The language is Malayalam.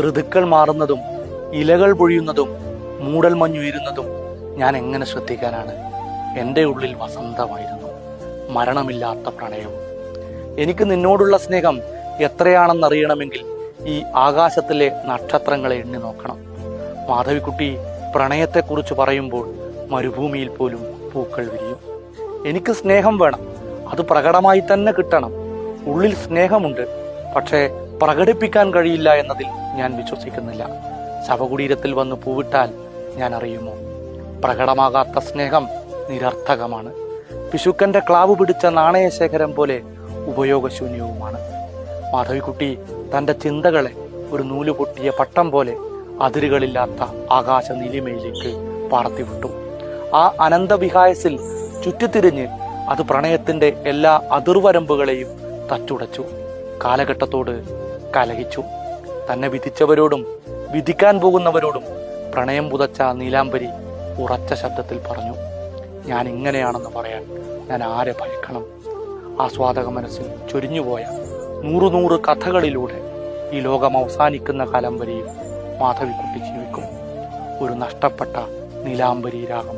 ഋതുക്കൾ മാറുന്നതും ഇലകൾ പൊഴിയുന്നതും മൂടൽ മഞ്ഞുയരുന്നതും ഞാൻ എങ്ങനെ ശ്രദ്ധിക്കാനാണ്? എൻ്റെ ഉള്ളിൽ വസന്തമായിരുന്നു, മരണമില്ലാത്ത പ്രണയവും. എനിക്ക് നിന്നോടുള്ള സ്നേഹം എത്രയാണെന്നറിയണമെങ്കിൽ ഈ ആകാശത്തിലെ നക്ഷത്രങ്ങളെ എണ്ണി നോക്കണം. മാധവിക്കുട്ടി പ്രണയത്തെക്കുറിച്ച് പറയുമ്പോൾ മരുഭൂമിയിൽ പോലും പൂക്കൾ വിരിയും. എനിക്ക് സ്നേഹം വേണം, അത് പ്രകടമായി തന്നെ കിട്ടണം. ഉള്ളിൽ സ്നേഹമുണ്ട്, പക്ഷേ പ്രകടിപ്പിക്കാൻ കഴിയില്ല എന്നതിൽ ഞാൻ വിശ്വസിക്കുന്നില്ല. ശവകുടീരത്തിൽ വന്ന് പൂവിട്ടാൽ ഞാൻ അറിയുമോ? പ്രകടമാകാത്ത സ്നേഹം നിരർത്ഥകമാണ്. പിശുക്കന്റെ ക്ലാവ് പിടിച്ച നാണയശേഖരം പോലെ ഉപയോഗശൂന്യവുമാണ്. മാധവിക്കുട്ടി തൻ്റെ ചിന്തകളെ ഒരു നൂല് പൊട്ടിയ പട്ടം പോലെ അതിരുകളില്ലാത്ത ആകാശ നീലിമയിലേക്ക് പറത്തിവിട്ടു. ആ അനന്തവിഹായസിൽ ചുറ്റിത്തിരിഞ്ഞ് അത് പ്രണയത്തിന്റെ എല്ലാ അതിർവരമ്പുകളെയും തച്ചുടച്ചു. കാലഘട്ടത്തോട് കലഹിച്ചു. തന്നെ വിധിച്ചവരോടും വിധിക്കാൻ പോകുന്നവരോടും പ്രണയം പുതച്ച നീലാംബരി ഉറച്ച ശബ്ദത്തിൽ പറഞ്ഞു, ഞാൻ ഇങ്ങനെയാണെന്ന് പറയാൻ ഞാൻ ആരെ ഭയക്കണം? ആസ്വാദക മനസ്സിൽ ചൊരിഞ്ഞുപോയ 100 കഥകളിലൂടെ ഈ ലോകം അവസാനിക്കുന്ന കാലം വരെയും മാധവിക്കുട്ടി ജീവിക്കും. ഒരു നഷ്ടപ്പെട്ട നീലാംബരി രാഗം.